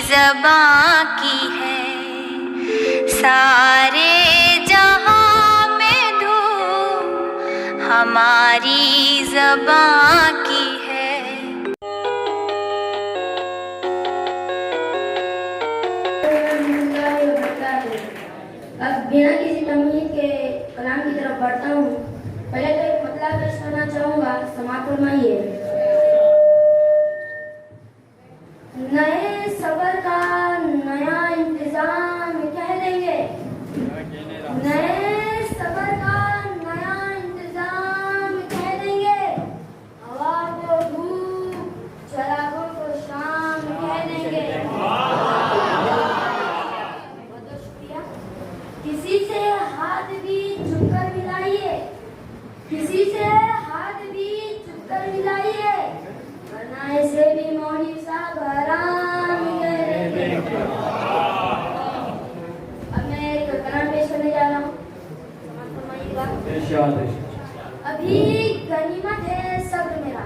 ज़बां की है, सारे जहां में धूम हमारी ज़बां की है। अब बिना किसी तमहीद के कलाम की तरफ बढ़ता हूँ। पहले तो एक मतलब पेश करना चाहूँगा, समाअत फरमाइए। नए सबर का नया इंतजाम कह देंगे, नए सबर का नया इंतजाम कह देंगे, हवा को धूप चरागों को शाम कह देंगे। बहुत शुक्रिया। किसी से हाथ भी चुपकर मिलाइए, किसी से हाथ भी चुपकर मिलाइए, वरना ऐसे भी मौली साहब हराम कह देंगे। अब मैं एक कलाम पेश करने जा रहा हूँ, समाअत फरमाइएगा। अभी गनीमत है सब्र मेरा,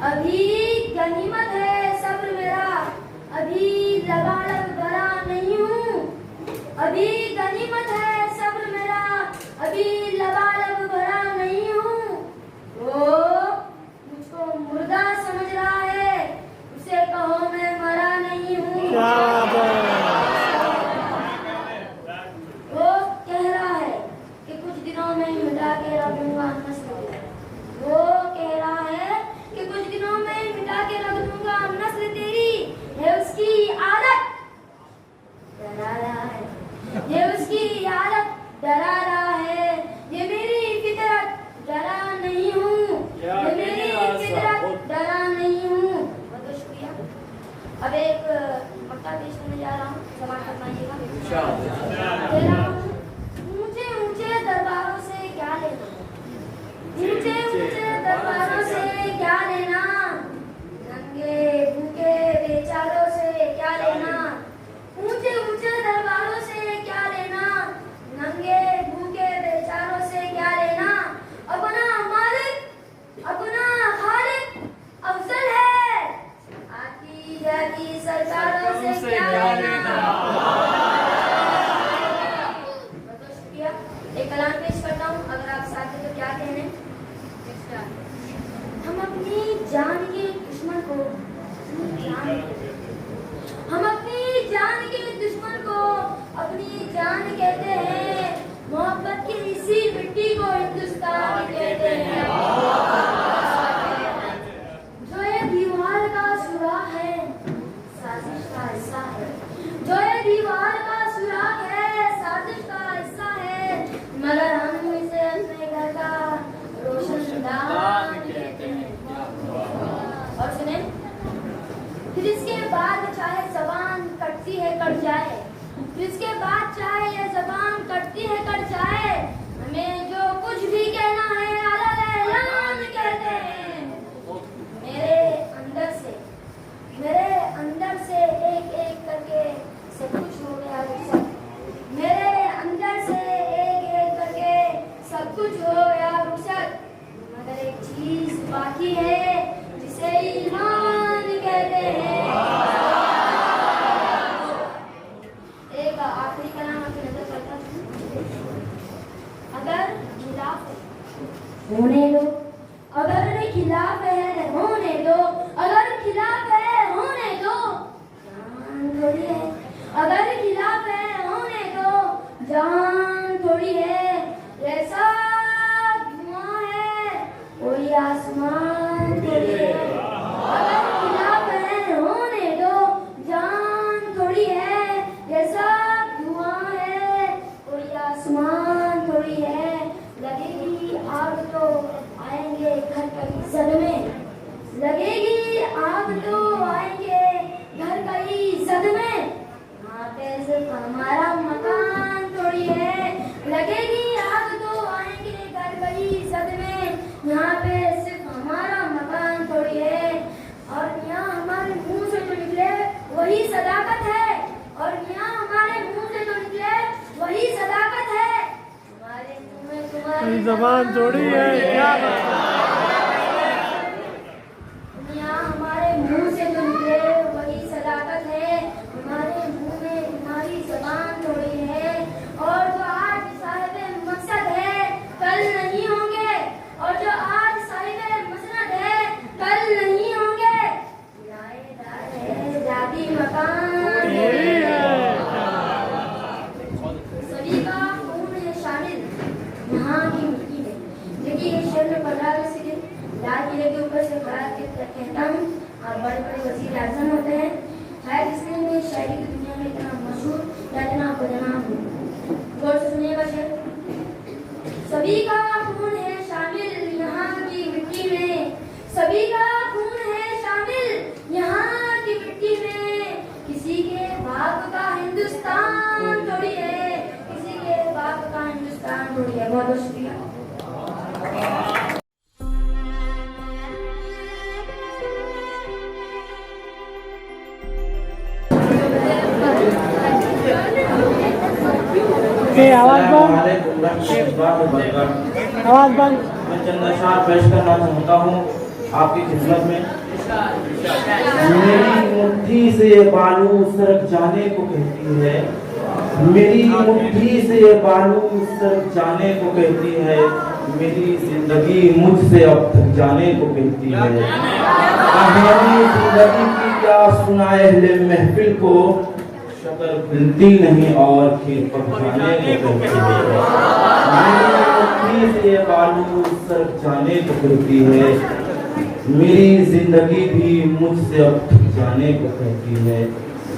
अभी गनीमत है सब्र मेरा, अभी लबालब भरा नहीं हूँ, अभी गनीमत है सब्र मेरा, अभी लबालब भरा नहीं हूँ। वो मुझको मुर्दा समझ रहा है, उसे कहो मैं मरा नहीं हूँ। वो कह रहा है कि कुछ दिनों में मिटा के रख दूंगा नस्ल, वो कह रहा है कि कुछ दिनों में मिटा के रख दूंगा नस्ल तेरी, है उसकी आदत डरा रहा है, ये उसकी आदत डरा रहा है, ये मेरी फितरत डरा नहीं हूँ, ये मेरी फितरत डरा नहीं हूँ। बहुत शुक्रिया। अब एक मक्ता पेश करने जा रहा हूँ, समाअत फरमाइएगा। ऊंचे ऊंचे दरबारों से क्या लेना, ऊंचे ऊंचे दरबारों से क्या लेना, नंगे भूखे बेचारों से क्या लेना, ऊंचे ऊंचे दरबारों से क्या लेना, नंगे भूखे बेचारों से क्या लेना, अपना मालिक अपना खालिक अफजल है, आती जाती सरकारों से क्या लेना। बहुत शुक्रिया। एक कलाम पेश करता हूँ, अगर आप साथ हैं तो क्या कहने। हम अपनी जान के दुश्मन को, हम अपनी जान के दुश्मन को अपनी जान कहते हैं, मोहब्बत की इसी मिट्टी को हिंदुस्तान कहते हैं। जो ये दीवार का सुराख है साजिश का हिस्सा है, जो ये दीवार का सुराख है साजिश का हिस्सा है, मगर हम इसे अपने घर का रोशनदान कहते हैं। और सुने, फिर इसके बाद चाहे जबान कटती है कट जाए, इसके बाद चाहे ये जबान कटती है कट जाए, हमें जो कुछ भी कहना है अलग ऐलान कहते हैं। मेरे अंदर से एक एक करके सब कुछ हो गया रुखसत, मेरे अंदर से एक एक करके सब कुछ हो गया रुखसत, मगर एक चीज बाकी है जिसे ईमान कहते हैं। एक आखिरी कलाम आपकी नजर पड़ता है। अगर खिलाफ होने दो, अगर खिलाफ है होने दो, अगर खिलाफ है होने दो, जान थोड़ी है, अगर खिलाफ है होने दो, जान थोड़ी है, ऐसा धुआं है कोई आसमान थोड़ी है, अगर खिलाफ है होने दो, जान थोड़ी है, ऐसा धुआं है कोई आसमान थोड़ी है, लगेगी आग तो आएंगे घर कई सदमे, लगेगी आग तो आएंगे घर कई सदमे, यहाँ पे सिर्फ हमारा मकान थोड़ी है, लगेगी आग तो आएंगे घर कई सदमे, यहाँ पे सिर्फ हमारा मकान थोड़ी है, और यहाँ हमारे मुंह से जो निकले वही सदाकत है, और यहाँ हमारे मुंह से जो निकले वही सदाकत है, हमारे मुंह में तुम्हारी जबान जोड़ी है क्या यहाँ हमारे मुंह से जो निकले वही सदाकत मकान है। यही है। सभी का खून है शामिल यहाँ की मिट्टी में। देखिए ये शेर में 15 दिन लाल किले के ऊपर से खड़ा कहता हूँ और बड़े बड़े वजीर आजम होते हैं। शायद इसलिए मैं शायरी की दुनिया में इतना मशहूर या इतना बदनाम हूँ। गौर से सुनिएगा शेर। सभी का खून है शामिल यहाँ की मिट्टी में। सभी का खून है शामिल यहाँ की मिट्टी में। किसी के बाप का हिंदुस्तान थोड़ी है, किसी के बाप का हिंदुस्तान थोड़ी है। बहुत बहुत शुक्रिया। आवाज बंद, आवाज बंद। मैं चंद अशआर पेश करना चाहता हूँ आपकी खिदमत में। मेरी मुट्ठी से ये बालू सरक जाने को कहती है। मेरी मुट्ठी से ये बालू सरक जाने को कहती है। मेरी जिंदगी मुझसे अब थक जाने को कहती है। कहानी जिंदगी की क्या सुनाए अहले महफिल को, शक्कर खिलती नहीं और खीर पक जाने को कहती है। मेरी मुट्ठी से ये बालू सरक जाने को कहती है। मेरी जिंदगी भी मुझसे अब थक जाने को कहती है।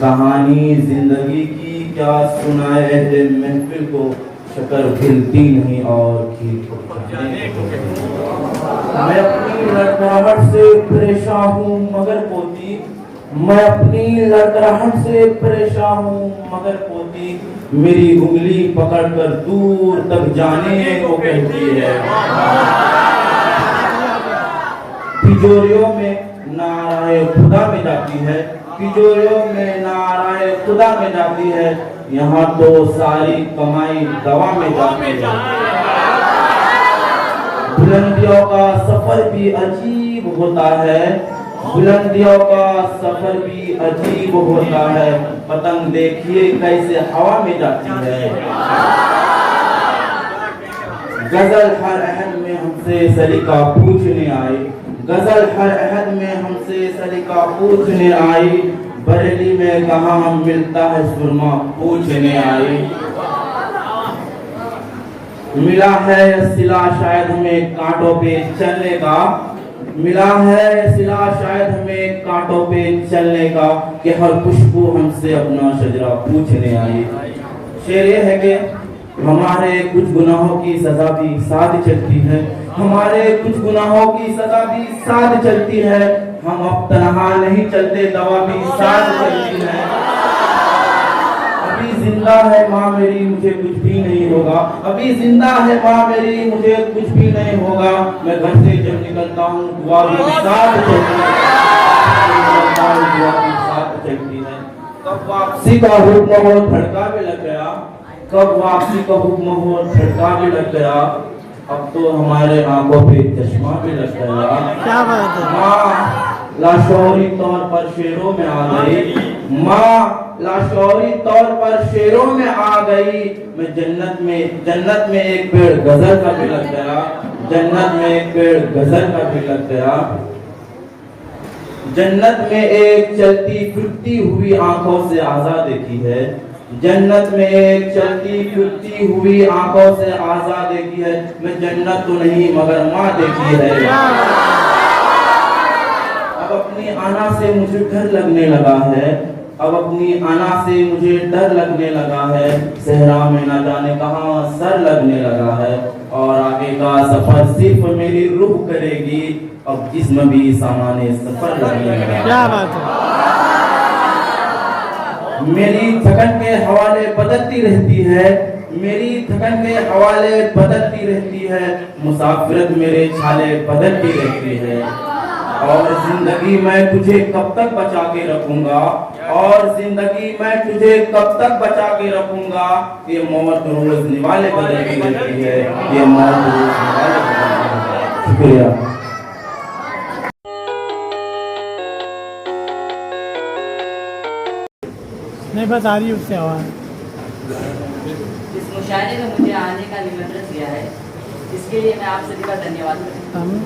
कहानी जिंदगी की क्या सुनाए अहले महफिल को, शक्कर खिलती नहीं और खीर पक जाने को कहती है। मैं अपनी लड़खड़ाहट से परेशान हूँ मगर पोती, मैं अपनी लड़खड़ाहट से परेशान हूँ मगर पोती मेरी उंगली पकड़कर दूर तक जाने को कहती है। तिजोरियों में नाराए खुदा में जाती है, तिजोरियों में नाराए खुदा में जाती है। यहाँ तो सारी कमाई दवा में जाती है। बुलंदियों का सफर भी अजीब होता है, बुलंदियों का सफर भी अजीब होता है। पतंग देखिए कैसे हवा में जाती है। गजल हर अहद में हमसे सलीका पूछने आई, गजल हर अहद में हमसे सलीका पूछने आई। बरेली में कहाँ मिलता है सुरमा पूछने आई। मिला है सिला शायद हमें कांटों पे चलने का, मिला है सिला शायद हमें कांटों पे चलने का, कि हर खुशबू हमसे अपना शजरा पूछने आई। शेर ये है कि हमारे कुछ गुनाहों की सजा भी साथ चलती है, हमारे कुछ गुनाहों की सजा भी साथ चलती है। हम अब तनहा नहीं चलते, दवा भी साथ चलती है। अभी जिंदा है माँ मेरी मुझे कुछ भी नहीं होगा, अभी जिंदा है माँ मेरी मुझे कुछ भी नहीं होगा। मैं घर से जब निकलता हूँ दुआ भी साथ चलती है, दुआ भी साथ चलती है। कब वापसी का हुक्म हो धड़का भी लग गया, कब वापसी का हुक्म हो धड़का भी लग गया। अब तो हमारे आंखों पे चश्मा भी लग गया। क्या बात है। माँ लाशौरी तौर पर शेरों में आ गई, माँ लाशौरी तौर पर शेरों में आ गई। मैं जन्नत में एक पेड़ गजल का भी लग गया, जन्नत में एक पेड़ गजल का भी लग गया। जन्नत में एक चलती फिरती हुई आंखों से आजाद देखी है, जन्नत में एक चलती फिरती हुई आंखों से आजाद देखी है। मैं जन्नत तो नहीं मगर माँ देखी है। अब अपनी आना से मुझे डर लगने लगा है, अब अपनी आना से मुझे डर लगने लगा है। सहरा में न जाने कहाँ सर लगने लगा है, और आगे का सफर सिर्फ मेरी रूह करेगी। अब जिस्म भी सामान्य सफर लगने लगा। क्या बात है। मेरी थकन के हवाले बदलती रहती है, मेरी थकन के हवाले बदलती रहती है। मुसाफिरत मेरे छाले बदलती रहती है। और जिंदगी मैं तुझे कब तक बचा के रखूंगा, और जिंदगी मैं तुझे कब तक बचा के रखूंगा। ये मौत रोज निवाले बदलती रहती है, ये मौत रोज निवाले बदलती है। शुक्रिया। नहीं बस आ रही उससे आवाज़। इस मुशायरे में मुझे आने का निमंत्रण दिया है, इसके लिए मैं आप सभी का धन्यवाद करता हूँ।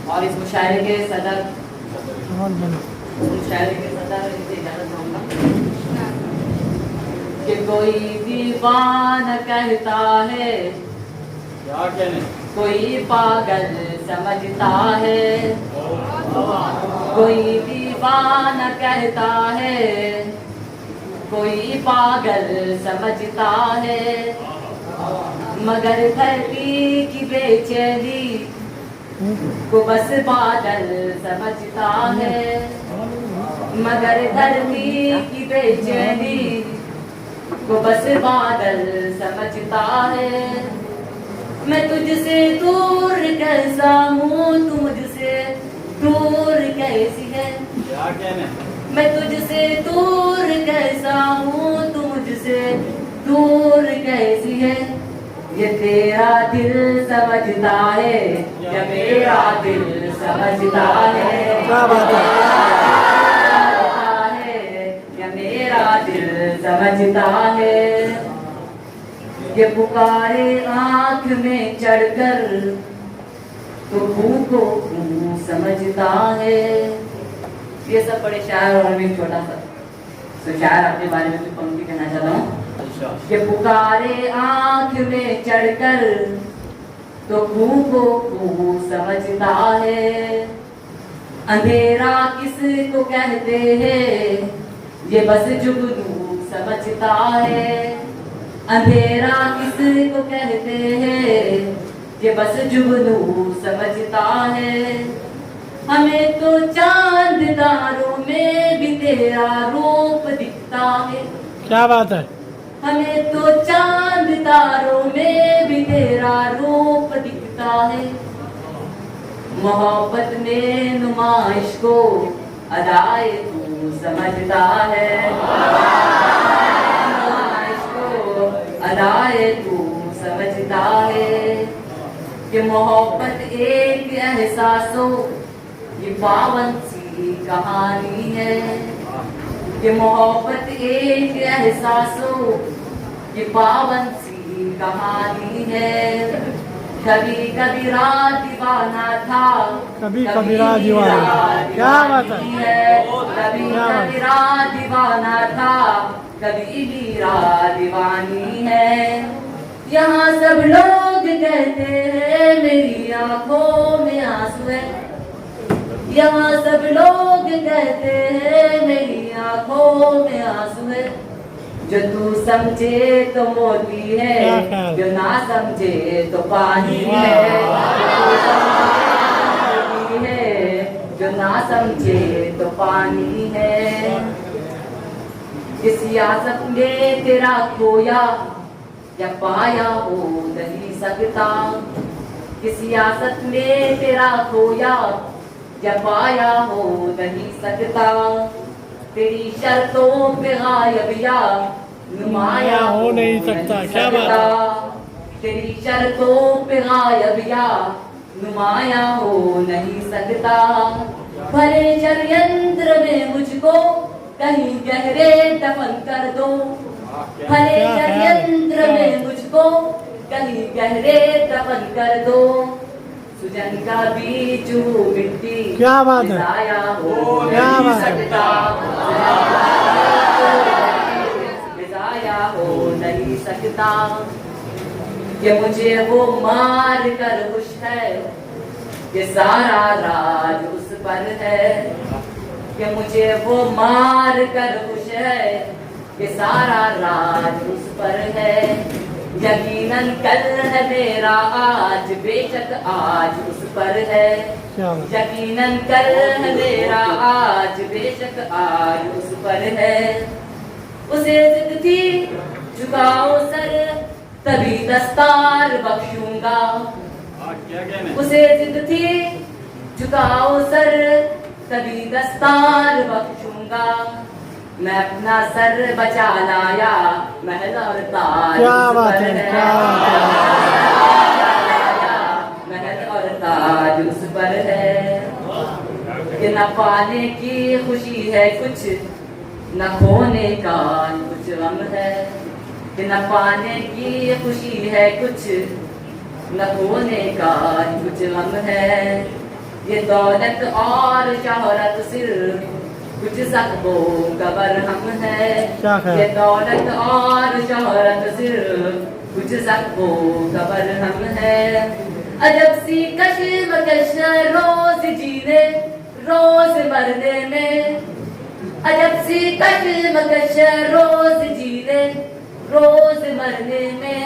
और इस मुशायरे के सदर और बन शायरी के सदा इनसे इजाजत चाहूंगा कि कोई दीवाना कहता है, क्या कहने, कोई पागल समझता है, कोई दीवाना कहता है, कोई पागल समझता है, मगर धरती की बेचैनी को बस बादल समझता है, मगर धरती की बेचैनी को बस बादल समझता है। मैं तुझसे दूर कैसा हूँ, तू मुझसे दूर कैसी है, क्या कहने, मैं तुझसे दूर कैसा हूँ, तू मुझसे दूर कैसी है। ये तेरा दिल समझता है या मेरा दिल समझता है, क्या बात है। या मेरा दिल समझता है। ये पुकारे आँख में चढ़कर तो को समझता है। ये सब बड़े शायर और मैं छोटा सा तो शायर अपने बारे में कुछ पंक्ति कहना चाहता हूँ। अच्छा, ये पुकारे आँख में चढ़कर तो को समझता है। अंधेरा किसको कहते हैं, ये बस जुगनू समझता है। अंधेरा किसको कहते हैं, ये बस जुगनू समझता है। हमें तो चांद तारों में भी तेरा रूप दिखता है, क्या बात है। हमें तो चांद तारों में भी तेरा रूप दिखता है। मोहब्बत में नुमाइश को अदाए तू समझता है, नुमाइश को अदाए तू समझता है। कि मोहब्बत एक एहसासों ये पावन सी कहानी है, कि मोहब्बत एक एहसासों ये पावन सी कहानी है। कभी कबीरा दीवाना था, कभी कबीरा दीवाना, क्या बात है। कभी कबीरा दीवाना था, कभी बीरा दीवानी है। यहाँ सब लोग कहते हैं मेरी आंखों में आंसू है, यहाँ सब लोग कहते हैं मेरी आंखों में आंसू है। जो तू समझे तो मोती है, जो ना समझे तो पानी है। जो ना समझे तो पानी है। इस सियासत में तेरा खोया या पाया हो नहीं सकता, इस सियासत में तेरा खोया या पाया हो नहीं सकता। तेरी शर्तों पे गायब या नुमाया हो नहीं सकता, क्या बात है। तेरी शर्तों पे गायब या नुमाया हो नहीं सकता। भले षड्यंत्र में मुझको कहीं गहरे दफन कर दो, भले षड्यंत्र में मुझको कहीं गहरे दफन कर दो। सुजन का बीज मिट्टी क्या बात है, हो क्या नहीं बात है। सकता, हो नहीं सकता। कि मुझे वो मार कर खुश है, कि सारा राज उस पर है। कि मुझे वो मार कर खुश है, कि सारा राज उस पर है। यकीनन कल है मेरा आज, बेशक आज उस पर है। यकीनन कल है मेरा आज, बेशक आज उस पर है। उसे जिद थी झुकाओ सर तभी दस्तार बख्शूंगा, क्या कहने, उसे जिद थी झुकाओ सर तभी दस्तार बख्शूंगा। मैं अपना सर बचा लाया, महल और ताज क्या उस बात पर है, क्या बात है। महल और ताज उस पर है। कि न पाने की खुशी है कुछ, न खोने का कुछ गम है। कि न पाने की खुशी है कुछ, न खोने का कुछ गम है। ये दौलत और शोहरत सिर्फ कुछ ज़ख्मों का बरहम है। क्या है? ये दौलत और शोहरत सिर्फ कुछ ज़ख्मों का बरहम है। अजब सी कशमकश रोज जीने रोज मरने में, अजब सी कशमकश रोज जीने रोज मरने में।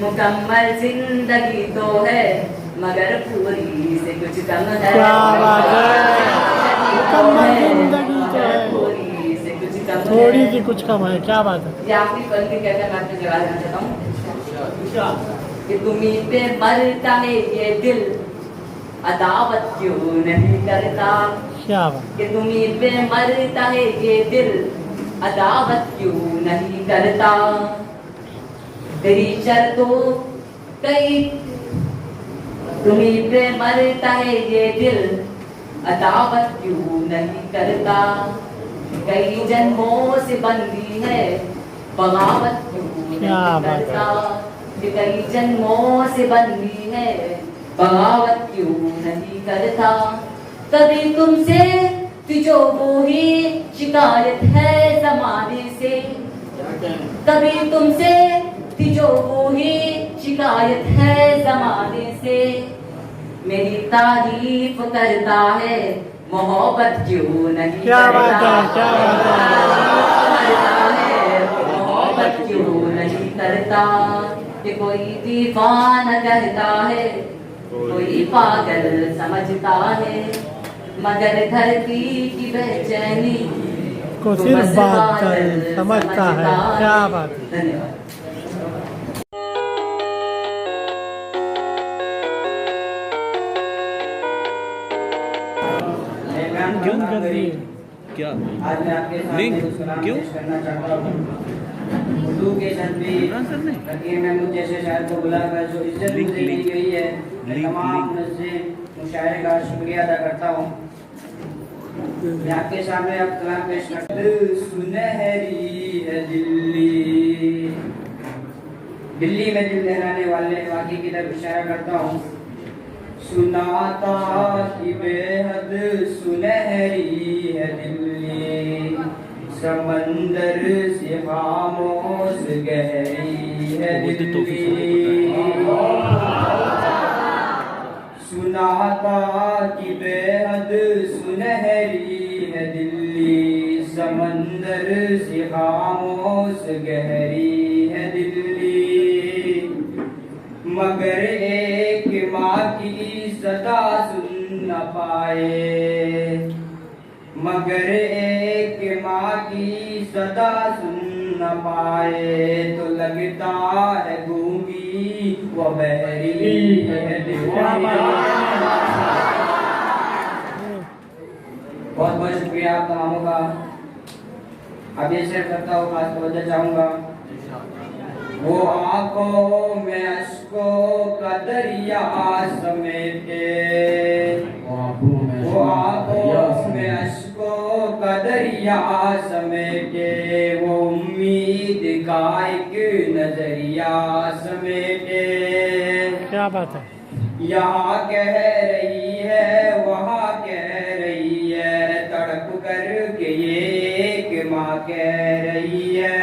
मुकम्मल जिंदगी तो है मगर पूरी से कुछ कम है। क्या बात है, मुकम्मल जिंदगी तो है, पूरी से कुछ कम थोड़ी है। सी कुछ कम है। क्या बात है? ये आखिरी पल के कहकर मैं आपको जवाब देना चाहता हूँ कि तुम्हीं पे मरता है ये दिल, अदावत क्यों नहीं करता। क्या बात? कि तुम्हीं पे मरता है ये दिल, अदावत क्यों नहीं करता। तेरी शर्तों कई, तुम्हीं पे मरता है ये दिल, अदावत क्यों नहीं करता। कई जन्मों से बंदी है, बगावत क्यों क्या नहीं बात है? करता। कि कई जन्मों से बंदी है, बगावत क्यों नहीं करता। कभी तुमसे तुझो वो ही शिकायत है जमाने से, क्या कहने? कभी तुमसे तुझो वो ही शिकायत है जमाने से। मेरी तारीफ करता है, मोहब्बत क्यों नहीं क्या बात करता। है? क्या बात है? करता है, मोहब्बत क्यों नहीं करता। कि कोई दीवाना कहता है, कोई पागल समझता है, मगर धरती की बेचैनी को तो सिर्फ बस बादल समझता है। क्या बात है? धन्यवाद। क्यों कर रही है? क्या आज मैं आपके सामने लिंक? कुछ कलाम क्यों? पेश करना चाहता हूँ। उर्दू के सभी फकीर महमूद जैसे शायर को बुलाकर जो इज्जत लिंक, मुझे दी लिंक। गई है, मैं लिंक, तमाम लिंक। मुनज़्ज़िम मुशायरे का शुक्रिया अदा करता हूँ। मैं आपके सामने अब कलाम पेश करता हूँ। सुनहरी है दिल्ली, दिल्ली में दिल लहराने वाले वाक़ई की तरफ इशारा करता हूँ। सुनाता कि बेहद सुनहरी है दिल्ली, समंदर से खामोश गहरी है दिल्ली। सुनाता कि बेहद सुनहरी है दिल्ली, समंदर से खामोश गहरी है दिल्ली। मगर एक माँ की सदा सुन न पाए, मगर एक माँ की सदा सुन न पाए, तो लगता है गूंगी वो बहरी है दिल्ली। बहुत बहुत शुक्रिया आप तमामों का। अब ये शेयर करता हूँ, खास तवज्जो चाहूँगा। वो आंखों में अश्कों का दरिया समेटे, वो आंखों में अश्कों का दरिया समेटे, वो उम्मीद का एक नजरिया समेटे। क्या बात है? यहाँ कह रही है वहाँ कह रही है, तड़प कर के ये एक माँ कह रही है।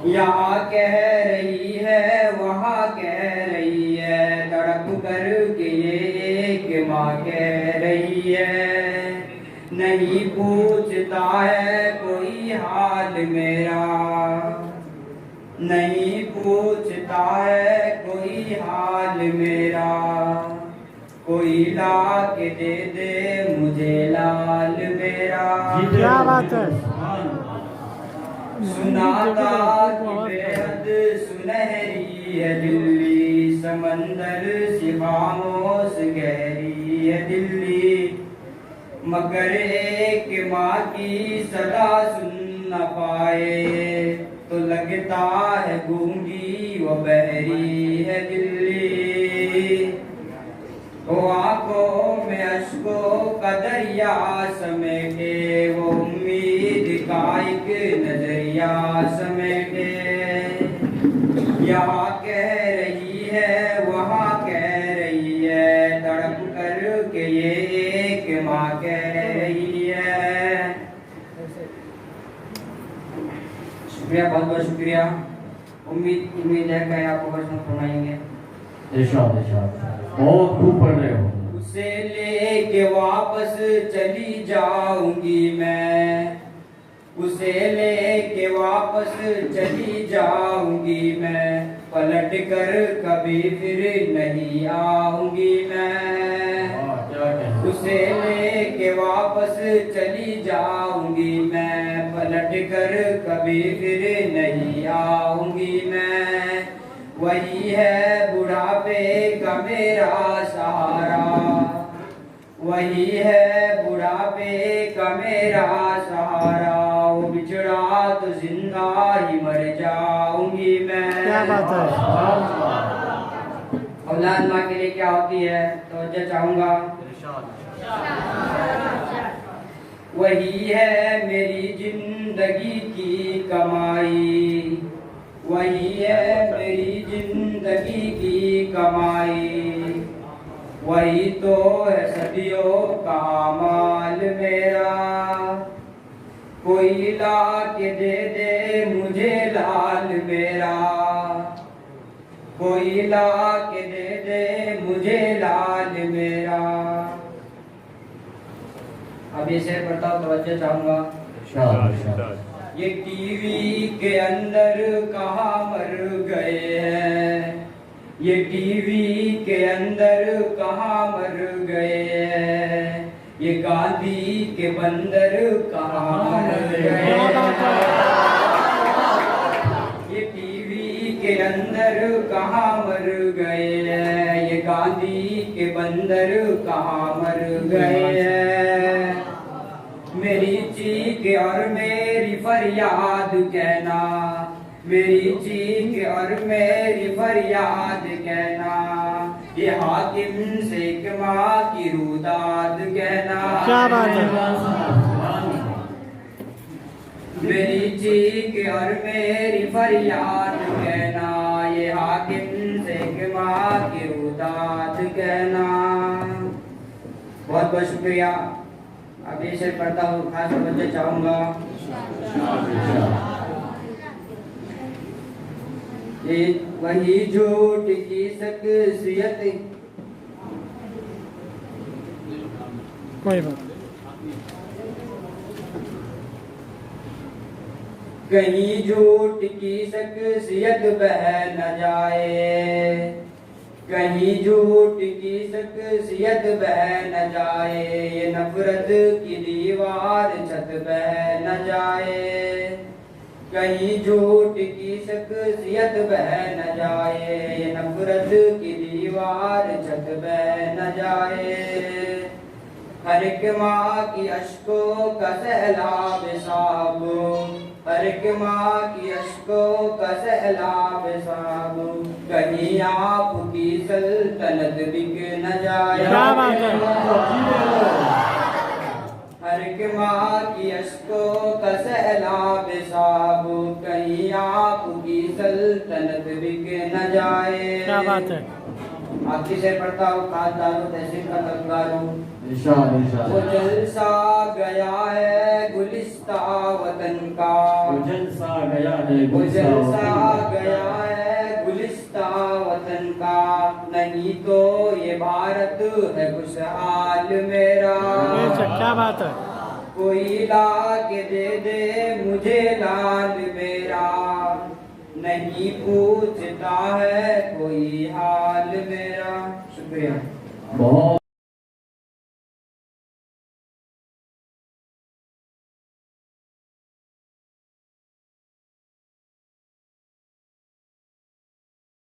यहाँ कह रही है वहाँ कह रही है, तड़प कर के ये एक माँ कह रही है। नहीं पूछता है कोई हाल मेरा, नहीं पूछता है कोई हाल मेरा, कोई ला के दे दे मुझे लाल मेरा। क्या बात है? सुनाता कि बेहद सुनहरी है दिल्ली, समंदर से खामोश गहरी है दिल्ली। मगर एक माँ की सदा सुन न पाए, तो लगता है गूंगी वो बहरी है दिल्ली। वो आंखों में अश्कों का दरिया समेटे, वो उम्मीद का एक नजरिया समेटे। यहाँ कह रही है वहाँ कह रही है, तड़प रह रही है। शुक्रिया, बहुत बहुत शुक्रिया। उम्मीद है कि आपको प्रश्न फरमाएंगे। बहुत खूब पढ़ रहे हो। उसे लेके वापस चली जाऊंगी मैं, उसे लेके वापस चली जाऊंगी मैं, पलट कर कभी फिर नहीं आऊंगी मैं। उसे लेके वापस चली जाऊंगी मैं, पलट कर कभी फिर नहीं आऊंगी मैं। वही है बुढ़ापे का मेरा सहारा, वही है बुढ़ापे का मेरा सहारा। वो बिछड़ा तो जिंदा ही मर जाऊंगी मैं। क्या बात है। औलाद माँ के लिए क्या होती है, तो चाहूंगा। वही है मेरी जिंदगी की कमाई, वही है मेरी जिंदगी की कमाई। वही तो है सदियों का माल मेरा। कोई ला के दे मुझे लाल मेरा, कोई ला के दे मुझे लाल मेरा। अब ये शेर पढ़ता हूँ, तवज्जो चाहूंगा। ये टीवी के अंदर कहाँ मर गए हैं, ये टीवी के अंदर कहाँ मर गए हैं, ये गांधी के बंदर कहाँ मर गए हैं। ये टीवी के अंदर कहाँ मर गए हैं, ये गांधी के बंदर कहाँ मर गए हैं। मेरी चीख और मेरी फरियाद कहना, मेरी चीख और मेरी फरियाद कहना, ये हाकिम से माँ की रुदाद कहना। क्या बात है। मेरी चीख और मेरी फरियाद कहना, ये हाकिम से माँ की रुदाद कहना। बहुत बहुत शुक्रिया। अब ये शेर पढ़ता हूँ, खास तवज्जो चाहूंगा। ये वही झूठ की शख्सियत, कोई बात। कहीं झूठ की शख्सियत बह न जाए, कहीं झूठ की शख्सियत बह न जाए, ये नफरत की दीवार छत बह न जाए। कहीं झूठ की शख्सियत बह न जाए, ये नफरत की दीवार छत बह न जाए। हर एक माँ की अश्कों का सैलाब साहब, हर एक माँ की अश्कों का सैलाब साहब, कहीं आपकी सल्तनत बिक न जाए। हर एक माँ की अश्कों का सैलाब साहब, कहीं आपकी सल्तनत बिक न जाए। क्या बात है। आखिरी से पढ़ता हूँ, खास दारू तहसील का तलगार हूँ। वो जलसा गया है गुलिस्ता वतन का, वो जलसा गया है, वो जलसा गया है गुलिस्ता वतन का। नहीं तो ये भारत है खुशहाल मेरा। क्या बात है। कोई ला के दे मुझे लाल मेरा, नहीं पूछता है कोई हाल मेरा। शुक्रिया। बहुत